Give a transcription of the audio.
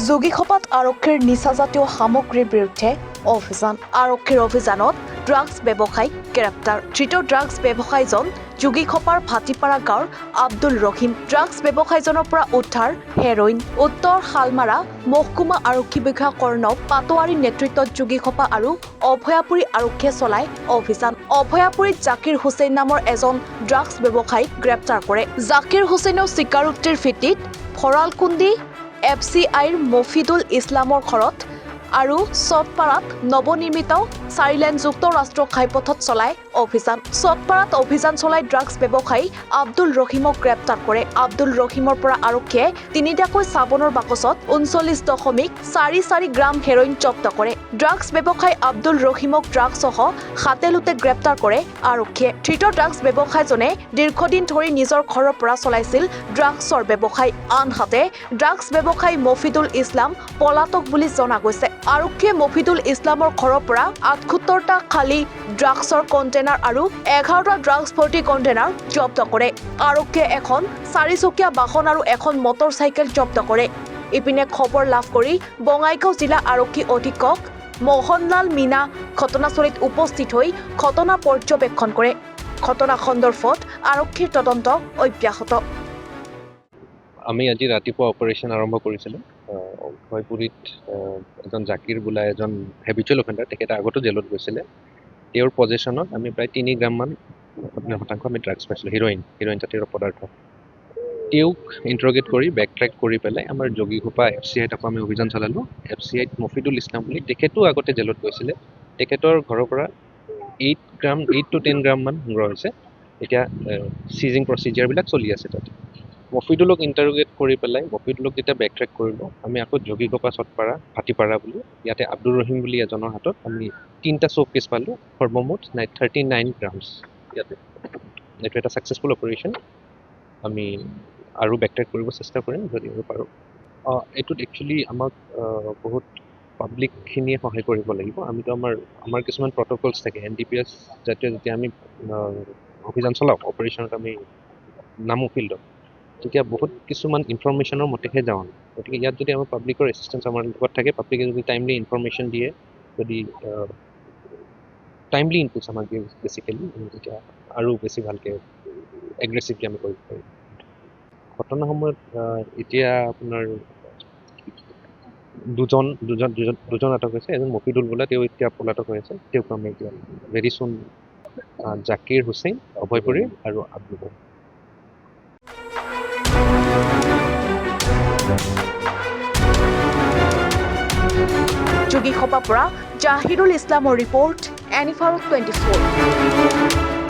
যোগীখোপাত আৰক্ষীৰ নিচাজাতীয় সামগ্ৰীৰ বিৰুদ্ধে অভিযান। আৰক্ষীৰ অভিযানত ড্ৰাগছ ব্যৱসায়ী গ্ৰেপ্তাৰ। ধৃত ড্ৰাগছ ব্যৱসায়ীজন যোগীখোপাৰ ভাটিপাৰা গাঁৱৰ আব্দুল ৰহিম। ড্ৰাগছ ব্যৱসায়ীজনৰ পৰা উদ্ধাৰ হেৰইন। উত্তৰ শালমাৰা মহকুমা আৰক্ষী বিষয়া কৰ্ণৱ পাটোৱাৰীৰ নেতৃত্বত যোগীখোপা আৰু অভয়াপুৰী আৰক্ষীয়ে চলাই অভিযান। অভয়াপুৰীত জাকিৰ হুছেইন নামৰ এজন ড্ৰাগছ ব্যৱসায়ীক গ্ৰেপ্তাৰ কৰে। জাকিৰ হুছেইনেও স্বীকাৰোক্তিৰ ভিত্তিত ভৰালকুণ্ডি FCIৰ মফিদুল ইছলামৰ ঘৰত আৰু চটপাৰাত নৱনিৰ্মিত 4-লেনযুক্ত ৰাষ্ট্ৰীয় ঘাইপথত চলাই অভিযান। চটপাৰাত অভিযান চলাই ড্ৰাগছ ব্যৱসায়ী আব্দুল ৰহিমক গ্ৰেপ্তাৰ কৰে। আব্দুল ৰহিমৰ পৰা আৰক্ষীয়ে তিনিটাকৈ চাবোনৰ বাকচত 39.44 গ্ৰাম হেৰইন জব্দ কৰে। ড্ৰাগছ ব্যৱসায়ী আব্দুল ৰহিমক ড্ৰাগছসহ হাতে-লোটে গ্ৰেপ্তাৰ কৰে আৰক্ষীয়ে। ধৃত ড্ৰাগছ ব্যৱসায়ীজনে দীৰ্ঘদিন ধৰি নিজৰ ঘৰৰ পৰা চলাইছিল ড্ৰাগছৰ ব্যৱসায়। আনহাতে ড্ৰাগছ ব্যৱসায়ী মফিদুল ইছলাম পলাতক বুলি জনা গৈছে। আৰক্ষীয়ে মফিদুল ইছলামৰ ঘৰৰ পৰা 78টা খালী ড্ৰাগছৰ কণ্টেইনাৰ আৰু 11টা ড্ৰাগছ ভৰ্তি কণ্টেইনাৰ জব্দ কৰে। আৰক্ষীয়ে এখন 4-চকীয়া বাহন আৰু এখন মটৰচাইকেল জব্দ কৰে। ইপিনে খবৰ লাভ কৰি বঙাইগাঁও জিলা আৰক্ষী অধীক্ষক মোহনলাল মীনা ঘটনাস্থলীত উপস্থিত হৈ ঘটনা পৰ্যবেক্ষণ কৰে। ঘটনা সন্দৰ্ভত আৰক্ষীৰ তদন্ত অব্যাহত। আমি আজি ৰাতিপুৱা অপাৰেশ্যন আৰম্ভ কৰিছিলোঁ। অভয়পুৰীত এজন জাকিৰ বোলা এজন হেবিচুৱেল অফেণ্ডাৰ, তেখেতে আগতো জেলত গৈছিলে। তেওঁৰ পজেশ্যনত আমি প্ৰায় 3 গ্ৰামমান আমি ড্ৰাগছ পাইছিলোঁ, হিৰইন জাতীয় পদাৰ্থ। তেওঁক ইণ্টাৰগেট কৰি বেক ট্ৰেক কৰি পেলাই আমাৰ যোগীখোপা FCIত আকৌ আমি অভিযান চলালোঁ। FCIত মফিদুল ইছলাম বুলি, তেখেতো আগতে জেলত গৈছিলে। তেখেতৰ ঘৰৰ পৰা 8 to 10 গ্ৰামমান সংগ্ৰহ হৈছে। এতিয়া চিজিং প্ৰচিডিয়াৰবিলাক চলি আছে তাত। মফিদুলক ইণ্টাৰগেট কৰি পেলাই মফিদুলক যেতিয়া বেক ট্ৰেক কৰিলোঁ, আমি আকৌ যোগীখোপা চটপাৰা ভাটিপাৰা বুলি ইয়াতে আব্দুল ৰহিম বুলি এজনৰ হাতত আমি 3টা শ্ব'কেছ পালোঁ। সৰ্বমুঠ 39 গ্ৰামছ ইয়াতে। এইটো এটা ছাকচেছফুল অপাৰেশ্যন। আমি আৰু বেক ট্ৰেক কৰিব চেষ্টা কৰিম যদি আমি পাৰোঁ। এইটোত একচুৱেলি আমাক বহুত পাব্লিকখিনিয়ে সহায় কৰিব লাগিব। আমিতো আমাৰ কিছুমান প্ৰট'কলছ থাকে। NDPS জাতীয় যেতিয়া আমি অভিযান চলাওঁ, অপাৰেশ্যনত আমি নামো ফিল্ডত, তেতিয়া বহুত কিছুমান ইনফৰমেশ্যনৰ মতেহে যাওঁ। গতিকে ইয়াত যদি আমাৰ পাব্লিকৰ এছিষ্টেঞ্চ আমাৰ লগত থাকে, পাব্লিকে যদি টাইমলি ইনফৰমেশ্যন দিয়ে, যদি টাইমলি ইনপুটছ আমাক দিয়ে বেচিকেলি, তেতিয়া আৰু বেছি ভালকৈ এগ্ৰেছিভলি আমি কৰিব পাৰিম। ঘটনাৰ সময়ত এতিয়া আপোনাৰ দুজন আটক হৈছে। এজন মফিদুল বোলা, তেওঁ এতিয়া পলাতক হৈ আছে। তেওঁক আমি এতিয়া ভেৰি চুন জাকিৰ হুছেইন অভয়পুৰী আৰু আব্দুল ৰহিম। যোগীখোপাৰ পৰা জাহিৰুল ইছলামৰ ৰিপৰ্ট, এনিফাৰুক 24।